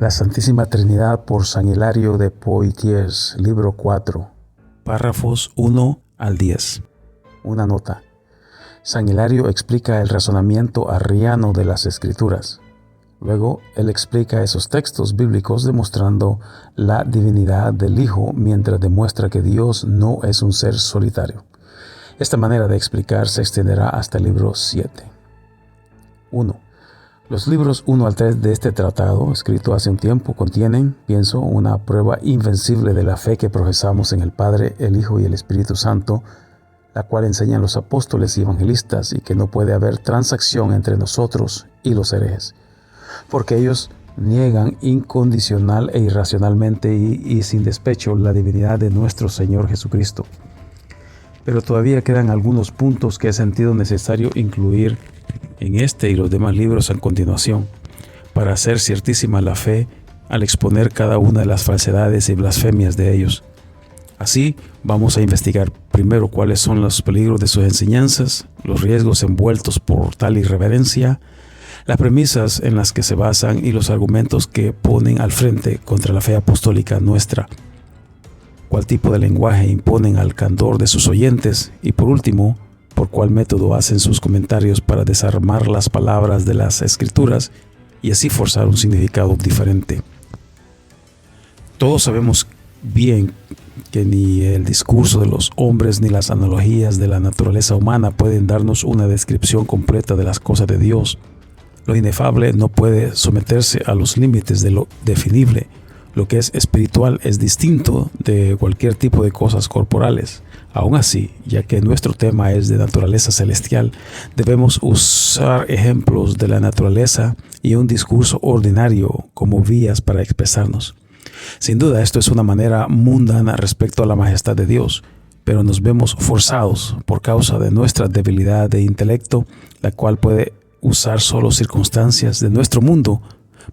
La Santísima Trinidad por San Hilario de Poitiers, libro 4, párrafos 1 al 10. Una nota. San Hilario explica el razonamiento arriano de las Escrituras. Luego, él explica esos textos bíblicos demostrando la divinidad del Hijo mientras demuestra que Dios no es un ser solitario. Esta manera de explicar se extenderá hasta el libro 7. 1. Los libros 1 al 3 de este tratado, escrito hace un tiempo, contienen, pienso, una prueba invencible de la fe que profesamos en el Padre, el Hijo y el Espíritu Santo, la cual enseñan los apóstoles y evangelistas, y que no puede haber transacción entre nosotros y los herejes, porque ellos niegan incondicional e irracionalmente y sin despecho la divinidad de nuestro Señor Jesucristo. Pero todavía quedan algunos puntos que he sentido necesario incluir en este y los demás libros a continuación, para hacer ciertísima la fe al exponer cada una de las falsedades y blasfemias de ellos. Así, vamos a investigar primero cuáles son los peligros de sus enseñanzas, los riesgos envueltos por tal irreverencia, las premisas en las que se basan y los argumentos que ponen al frente contra la fe apostólica nuestra, cuál tipo de lenguaje imponen al candor de sus oyentes y, por último, por cuál método hacen sus comentarios para desarmar las palabras de las Escrituras y así forzar un significado diferente. Todos sabemos bien que ni el discurso de los hombres ni las analogías de la naturaleza humana pueden darnos una descripción completa de las cosas de Dios. Lo inefable no puede someterse a los límites de lo definible. Lo que es espiritual es distinto de cualquier tipo de cosas corporales. Aún así, ya que nuestro tema es de naturaleza celestial, debemos usar ejemplos de la naturaleza y un discurso ordinario como vías para expresarnos. Sin duda, esto es una manera mundana respecto a la majestad de Dios, pero nos vemos forzados por causa de nuestra debilidad de intelecto, la cual puede usar solo circunstancias de nuestro mundo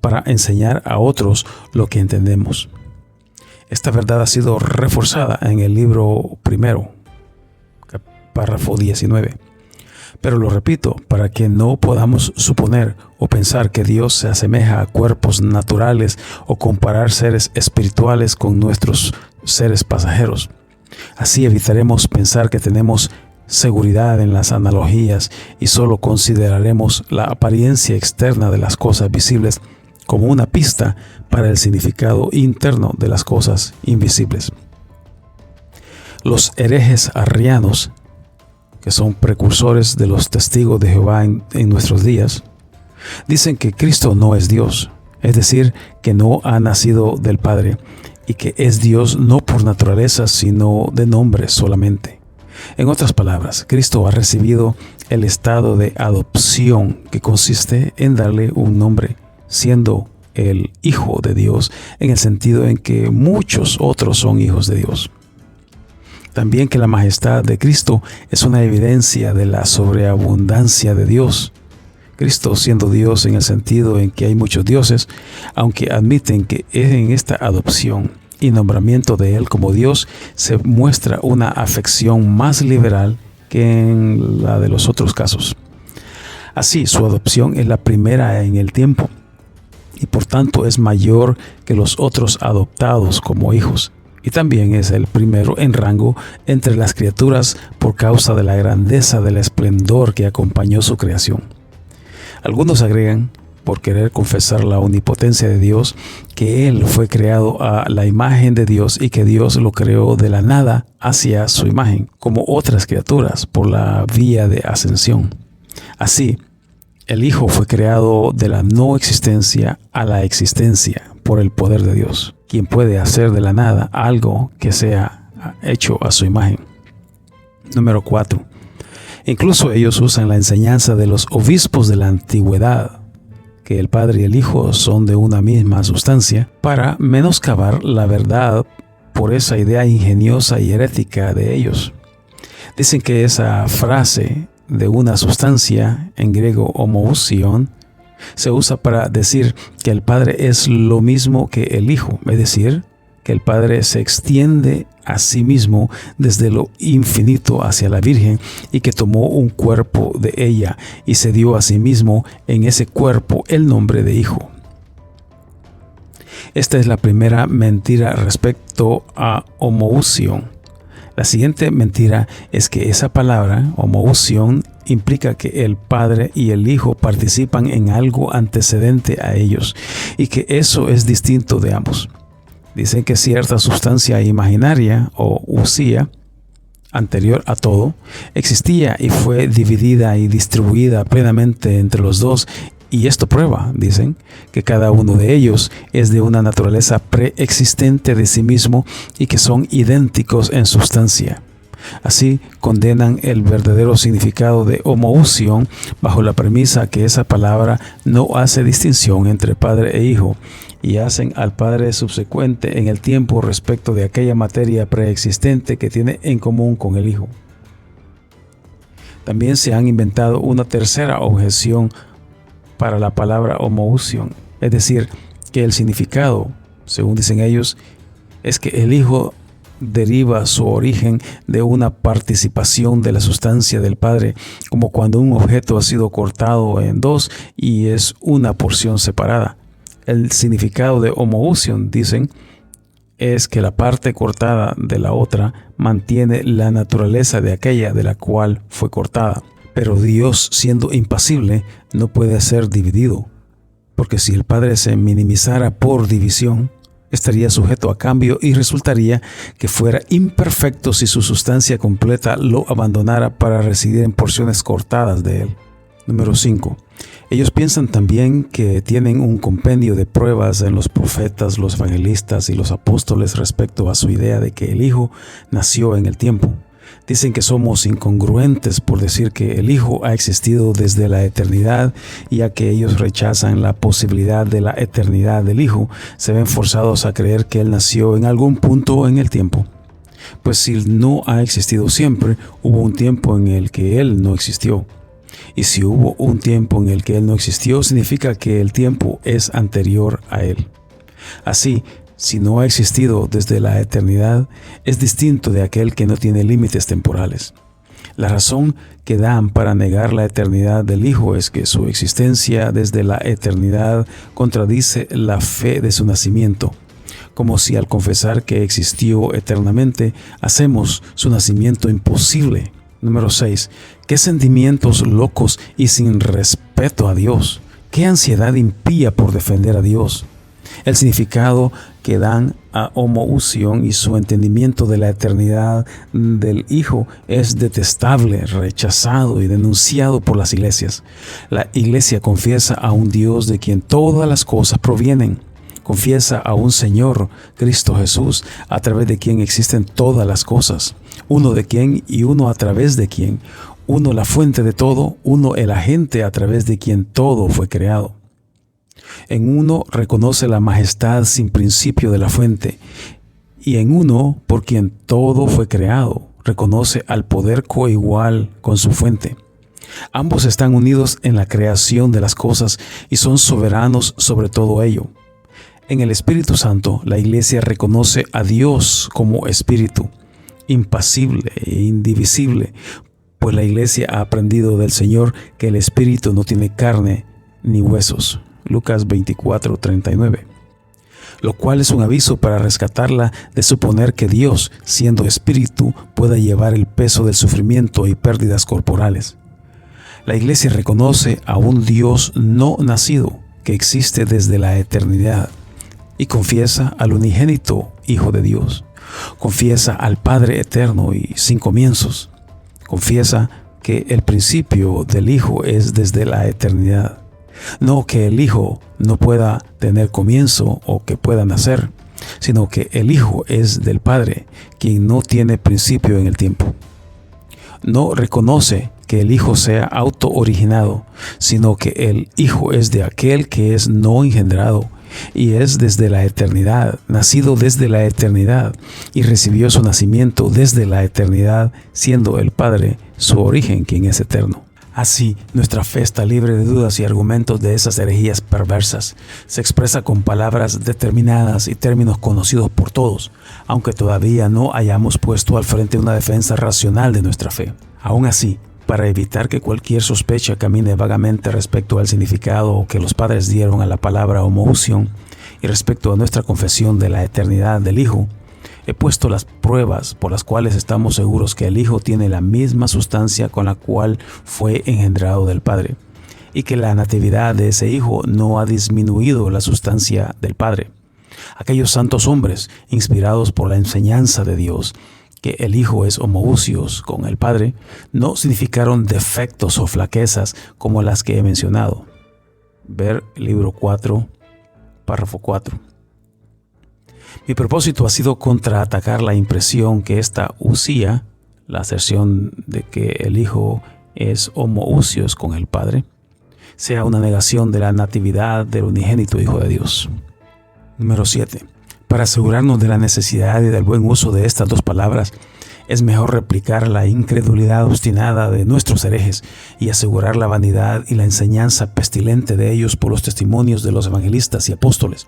para enseñar a otros lo que entendemos. Esta verdad ha sido reforzada en el libro primero, párrafo 19. Pero lo repito, para que no podamos suponer o pensar que Dios se asemeja a cuerpos naturales o comparar seres espirituales con nuestros seres pasajeros. Así evitaremos pensar que tenemos seguridad en las analogías y solo consideraremos la apariencia externa de las cosas visibles como una pista para el significado interno de las cosas invisibles. Los herejes arrianos, que son precursores de los testigos de Jehová en nuestros días, dicen que Cristo no es Dios, es decir, que no ha nacido del Padre y que es Dios no por naturaleza, sino de nombre solamente. En otras palabras, Cristo ha recibido el estado de adopción, que consiste en darle un nombre, siendo el Hijo de Dios en el sentido en que muchos otros son hijos de Dios. También que la majestad de Cristo es una evidencia de la sobreabundancia de Dios. Cristo siendo Dios en el sentido en que hay muchos dioses, aunque admiten que en esta adopción y nombramiento de Él como Dios se muestra una afección más liberal que en la de los otros casos. Así, su adopción es la primera en el tiempo y por tanto es mayor que los otros adoptados como hijos, y también es el primero en rango entre las criaturas por causa de la grandeza del esplendor que acompañó su creación. Algunos agregan, por querer confesar la omnipotencia de Dios, que Él fue creado a la imagen de Dios y que Dios lo creó de la nada hacia su imagen, como otras criaturas, por la vía de ascensión. Así, el Hijo fue creado de la no existencia a la existencia por el poder de Dios, quien puede hacer de la nada algo que sea hecho a su imagen. Número 4. Incluso ellos usan la enseñanza de los obispos de la antigüedad, que el Padre y el Hijo son de una misma sustancia, para menoscabar la verdad por esa idea ingeniosa y herética de ellos. Dicen que esa frase de una sustancia, en griego homousion, se usa para decir que el Padre es lo mismo que el Hijo, es decir, que el Padre se extiende a sí mismo desde lo infinito hacia la Virgen y que tomó un cuerpo de ella y se dio a sí mismo en ese cuerpo el nombre de Hijo. Esta es la primera mentira respecto a homoousion. La siguiente mentira es que esa palabra, homoousion, implica que el Padre y el Hijo participan en algo antecedente a ellos y que eso es distinto de ambos. Dicen que cierta sustancia imaginaria o usía, anterior a todo, existía y fue dividida y distribuida plenamente entre los dos. Y esto prueba, dicen, que cada uno de ellos es de una naturaleza preexistente de sí mismo y que son idénticos en sustancia. Así condenan el verdadero significado de homoousion bajo la premisa que esa palabra no hace distinción entre padre e hijo y hacen al padre subsecuente en el tiempo respecto de aquella materia preexistente que tiene en común con el hijo. También se han inventado una tercera objeción para la palabra homoousion, es decir, que el significado, según dicen ellos, es que el Hijo deriva su origen de una participación de la sustancia del Padre, como cuando un objeto ha sido cortado en dos y es una porción separada. El significado de homoousion, dicen, es que la parte cortada de la otra mantiene la naturaleza de aquella de la cual fue cortada. Pero Dios, siendo impasible, no puede ser dividido, porque si el Padre se minimizara por división, estaría sujeto a cambio y resultaría que fuera imperfecto si su sustancia completa lo abandonara para residir en porciones cortadas de él. Número 5. Ellos piensan también que tienen un compendio de pruebas en los profetas, los evangelistas y los apóstoles respecto a su idea de que el Hijo nació en el tiempo. Dicen que somos incongruentes por decir que el Hijo ha existido desde la eternidad, y ya que ellos rechazan la posibilidad de la eternidad del Hijo, se ven forzados a creer que Él nació en algún punto en el tiempo. Pues si no ha existido siempre, hubo un tiempo en el que Él no existió. Y si hubo un tiempo en el que Él no existió, significa que el tiempo es anterior a Él. Así, si no ha existido desde la eternidad, es distinto de aquel que no tiene límites temporales. La razón que dan para negar la eternidad del Hijo es que su existencia desde la eternidad contradice la fe de su nacimiento, como si al confesar que existió eternamente, hacemos su nacimiento imposible. Número 6. ¿Qué sentimientos locos y sin respeto a Dios? ¿Qué ansiedad impía por defender a Dios? El significado que dan a homoousion y su entendimiento de la eternidad del Hijo es detestable, rechazado y denunciado por las iglesias. La iglesia confiesa a un Dios de quien todas las cosas provienen. Confiesa a un Señor, Cristo Jesús, a través de quien existen todas las cosas. Uno de quien y uno a través de quien. Uno la fuente de todo, uno el agente a través de quien todo fue creado. En uno reconoce la majestad sin principio de la fuente, y en uno, por quien todo fue creado, reconoce al poder coigual con su fuente. Ambos están unidos en la creación de las cosas y son soberanos sobre todo ello. En el Espíritu Santo, la Iglesia reconoce a Dios como Espíritu, impasible e indivisible, pues la Iglesia ha aprendido del Señor que el Espíritu no tiene carne ni huesos. Lucas 24:39. Lo cual es un aviso para rescatarla de suponer que Dios, siendo Espíritu, pueda llevar el peso del sufrimiento y pérdidas corporales. La Iglesia reconoce a un Dios no nacido que existe desde la eternidad y confiesa al unigénito Hijo de Dios. Confiesa al Padre eterno y sin comienzos. Confiesa que el principio del Hijo es desde la eternidad. No que el Hijo no pueda tener comienzo o que pueda nacer, sino que el Hijo es del Padre, quien no tiene principio en el tiempo. No reconoce que el Hijo sea auto-originado, sino que el Hijo es de aquel que es no engendrado, y es desde la eternidad, nacido desde la eternidad, y recibió su nacimiento desde la eternidad, siendo el Padre su origen, quien es eterno. Así, nuestra fe está libre de dudas y argumentos de esas herejías perversas. Se expresa con palabras determinadas y términos conocidos por todos, aunque todavía no hayamos puesto al frente una defensa racional de nuestra fe. Aún así, para evitar que cualquier sospecha camine vagamente respecto al significado que los padres dieron a la palabra homoousion, Y respecto a nuestra confesión de la eternidad del Hijo, he puesto las pruebas por las cuales estamos seguros que el Hijo tiene la misma sustancia con la cual fue engendrado del Padre, y que la natividad de ese Hijo no ha disminuido la sustancia del Padre. Aquellos santos hombres, inspirados por la enseñanza de Dios, que el Hijo es homoousios con el Padre, no significaron defectos o flaquezas como las que he mencionado. Ver libro 4, párrafo 4. Mi propósito ha sido contraatacar la impresión que esta usía, la aserción de que el Hijo es homoousios con el Padre, sea una negación de la natividad del unigénito Hijo de Dios. Número 7. Para asegurarnos de la necesidad y del buen uso de estas dos palabras, es mejor replicar la incredulidad obstinada de nuestros herejes y asegurar la vanidad y la enseñanza pestilente de ellos por los testimonios de los evangelistas y apóstoles.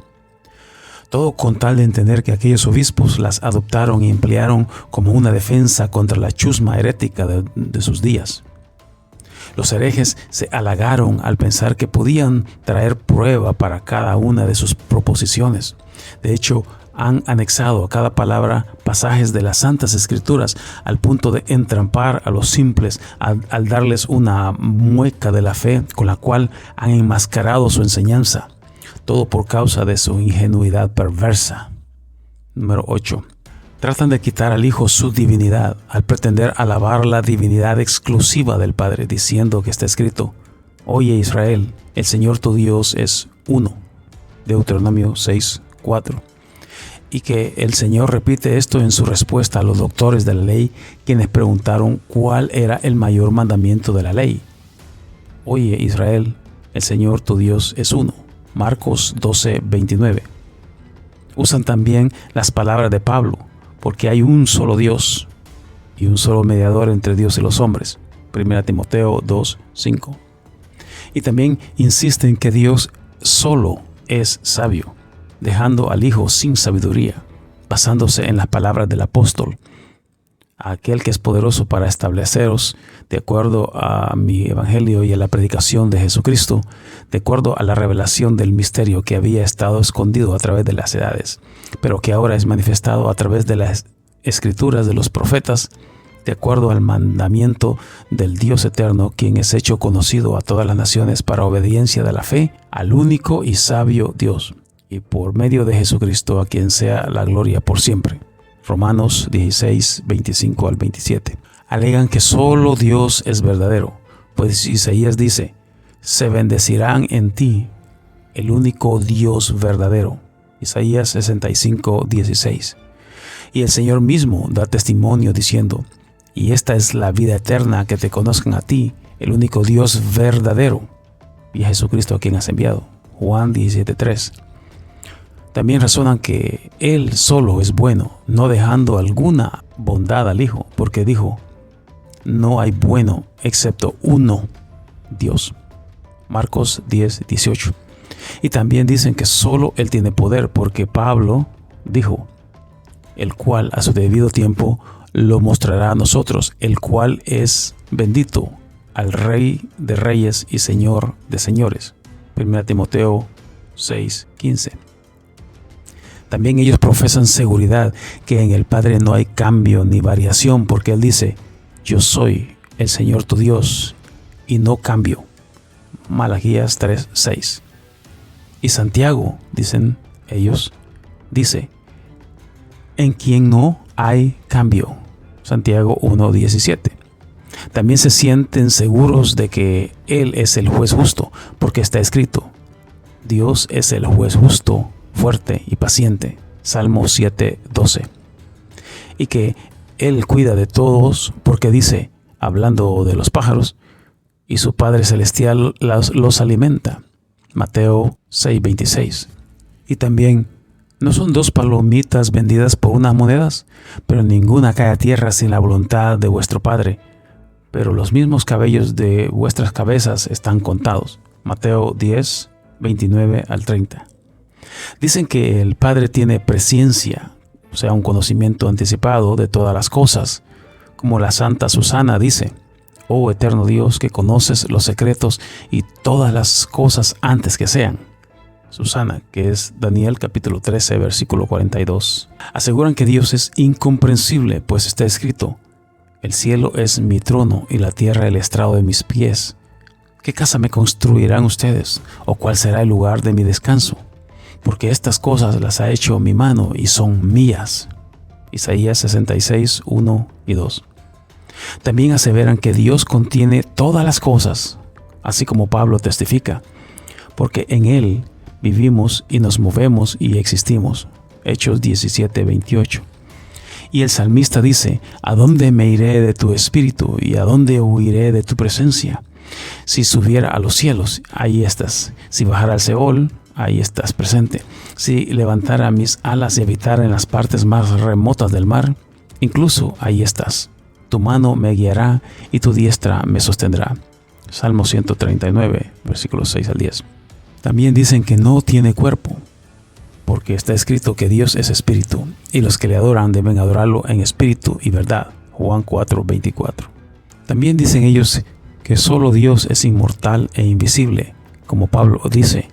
Todo con tal de entender que aquellos obispos las adoptaron y emplearon como una defensa contra la chusma herética de sus días. Los herejes se halagaron al pensar que podían traer prueba para cada una de sus proposiciones. De hecho, han anexado a cada palabra pasajes de las Santas Escrituras al punto de entrampar a los simples al darles una mueca de la fe con la cual han enmascarado su enseñanza. Todo por causa de su ingenuidad perversa. Número 8. Tratan de quitar al Hijo su divinidad al pretender alabar la divinidad exclusiva del Padre, diciendo que está escrito: Oye Israel, el Señor tu Dios es uno. Deuteronomio 6:4. Y que el Señor repite esto en su respuesta a los doctores de la ley, quienes preguntaron cuál era el mayor mandamiento de la ley. Oye Israel, el Señor tu Dios es uno. Marcos 12:29. Usan también las palabras de Pablo, porque hay un solo Dios y un solo mediador entre Dios y los hombres. 1 Timoteo 2:5. Y también insisten que Dios solo es sabio, dejando al Hijo sin sabiduría, basándose en las palabras del apóstol: a aquel que es poderoso para estableceros, de acuerdo a mi evangelio y a la predicación de Jesucristo, de acuerdo a la revelación del misterio que había estado escondido a través de las edades, pero que ahora es manifestado a través de las escrituras de los profetas, de acuerdo al mandamiento del Dios eterno, quien es hecho conocido a todas las naciones para obediencia de la fe al único y sabio Dios, y por medio de Jesucristo, a quien sea la gloria por siempre. Romanos 16:25 al 27. Alegan que solo Dios es verdadero, pues Isaías dice: se bendecirán en ti, el único Dios verdadero. Isaías 65:16. Y el Señor mismo da testimonio diciendo: y esta es la vida eterna, que te conozcan a ti, el único Dios verdadero, y a Jesucristo a quien has enviado. Juan 17:3. También razonan que Él solo es bueno, no dejando alguna bondad al Hijo, porque dijo: no hay bueno excepto uno, Dios. Marcos 10:18. Y también dicen que solo Él tiene poder, porque Pablo dijo: el cual a su debido tiempo lo mostrará a nosotros, el cual es bendito, al Rey de reyes y Señor de señores. 1 Timoteo 6:15. También ellos profesan seguridad que en el Padre no hay cambio ni variación, porque Él dice: yo soy el Señor tu Dios y no cambio. Malaquías 3:6. Y Santiago, dicen ellos, dice: en quien no hay cambio. Santiago 1:17. También se sienten seguros de que Él es el juez justo, porque está escrito: Dios es el juez justo, fuerte y paciente. Salmo 7:12. Y que Él cuida de todos, porque dice, hablando de los pájaros: y su Padre Celestial los alimenta. Mateo 6:26. Y también: ¿no son 2 palomitas vendidas por unas monedas? Pero ninguna cae a tierra sin la voluntad de vuestro Padre. Pero los mismos cabellos de vuestras cabezas están contados. Mateo 10:29 al 30. Dicen que el Padre tiene presciencia, o sea, un conocimiento anticipado de todas las cosas, como la Santa Susana dice: oh eterno Dios, que conoces los secretos y todas las cosas antes que sean. Susana, que es Daniel capítulo 13, versículo 42. Aseguran que Dios es incomprensible, pues está escrito: el cielo es mi trono y la tierra el estrado de mis pies. ¿Qué casa me construirán ustedes? ¿O cuál será el lugar de mi descanso? Porque estas cosas las ha hecho mi mano y son mías. Isaías 66, 1 y 2. También aseveran que Dios contiene todas las cosas, así como Pablo testifica, porque en Él vivimos y nos movemos y existimos. Hechos 17, 28. Y el salmista dice: ¿a dónde me iré de tu espíritu y a dónde huiré de tu presencia? Si subiera a los cielos, ahí estás. Si bajara al Seol, ahí estás presente. Si levantara mis alas y habitara en las partes más remotas del mar, incluso ahí estás. Tu mano me guiará y tu diestra me sostendrá. Salmo 139, versículos 6 al 10. También dicen que no tiene cuerpo, porque está escrito que Dios es espíritu, y los que le adoran deben adorarlo en espíritu y verdad. Juan 4, 24. También dicen ellos que solo Dios es inmortal e invisible, como Pablo dice: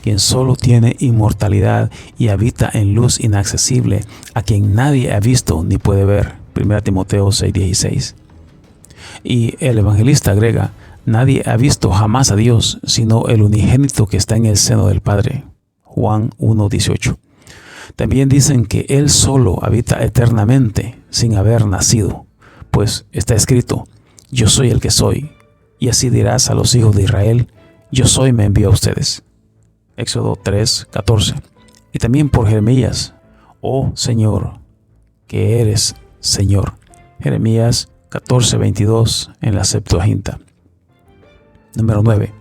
quien solo tiene inmortalidad y habita en luz inaccesible, a quien nadie ha visto ni puede ver. 1 Timoteo 6:16. Y el evangelista agrega: nadie ha visto jamás a Dios, sino el unigénito que está en el seno del Padre. Juan 1:18. También dicen que Él solo habita eternamente, sin haber nacido, pues está escrito: yo soy el que soy, y así dirás a los hijos de Israel: yo soy, me envío a ustedes. Éxodo 3:14. Y también por Jeremías: oh Señor, que eres Señor. Jeremías 14:22 en la Septuaginta. Número 9.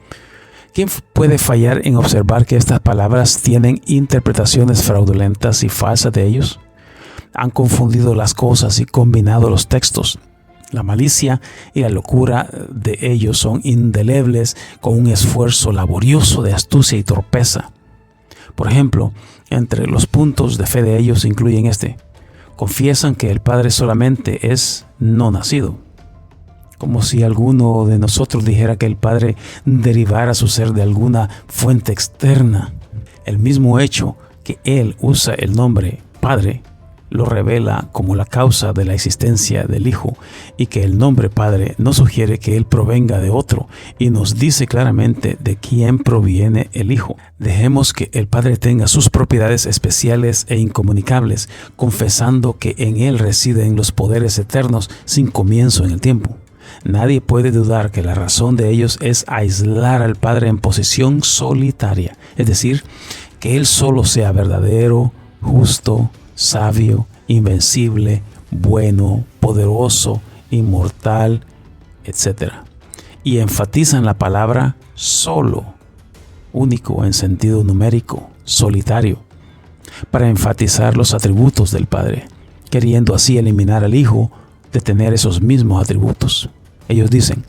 ¿Quién puede fallar en observar que estas palabras tienen interpretaciones fraudulentas y falsas de ellos? Han confundido las cosas y combinado los textos. La malicia y la locura de ellos son indelebles, con un esfuerzo laborioso de astucia y torpeza. Por ejemplo, entre los puntos de fe de ellos incluyen este: confiesan que el Padre solamente es no nacido, como si alguno de nosotros dijera que el Padre derivara su ser de alguna fuente externa. El mismo hecho que Él usa el nombre Padre lo revela como la causa de la existencia del Hijo, y que el nombre Padre no sugiere que Él provenga de otro, y nos dice claramente de quién proviene el Hijo. Dejemos que el Padre tenga sus propiedades especiales e incomunicables, confesando que en Él residen los poderes eternos sin comienzo en el tiempo. Nadie puede dudar que la razón de ellos es aislar al Padre en posición solitaria, es decir, que Él solo sea verdadero, justo, sabio, invencible, bueno, poderoso, inmortal, etc. Y enfatizan la palabra solo, único en sentido numérico, solitario, para enfatizar los atributos del Padre, queriendo así eliminar al Hijo de tener esos mismos atributos. Ellos dicen: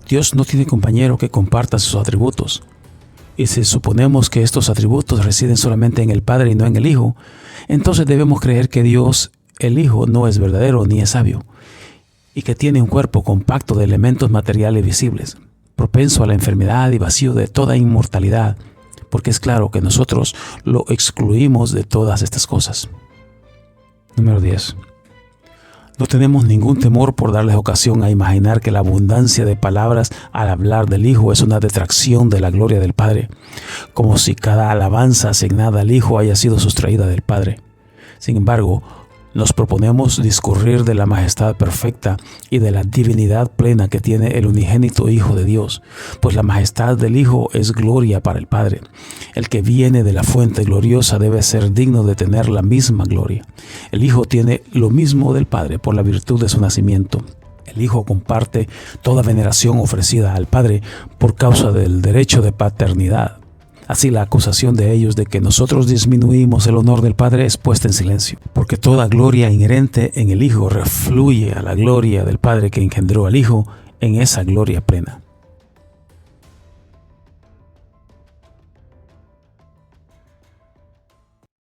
Dios no tiene compañero que comparta sus atributos. Y si suponemos que estos atributos residen solamente en el Padre y no en el Hijo, entonces debemos creer que Dios, el Hijo, no es verdadero ni es sabio, y que tiene un cuerpo compacto de elementos materiales visibles, propenso a la enfermedad y vacío de toda inmortalidad, porque es claro que nosotros lo excluimos de todas estas cosas. Número 10. No tenemos ningún temor por darles ocasión a imaginar que la abundancia de palabras al hablar del Hijo es una detracción de la gloria del Padre, como si cada alabanza asignada al Hijo haya sido sustraída del Padre. Sin embargo, nos proponemos discurrir de la majestad perfecta y de la divinidad plena que tiene el unigénito Hijo de Dios, pues la majestad del Hijo es gloria para el Padre. El que viene de la fuente gloriosa debe ser digno de tener la misma gloria. El Hijo tiene lo mismo del Padre por la virtud de su nacimiento. El Hijo comparte toda veneración ofrecida al Padre por causa del derecho de paternidad. Así la acusación de ellos de que nosotros disminuimos el honor del Padre es puesta en silencio, porque toda gloria inherente en el Hijo refluye a la gloria del Padre que engendró al Hijo en esa gloria plena.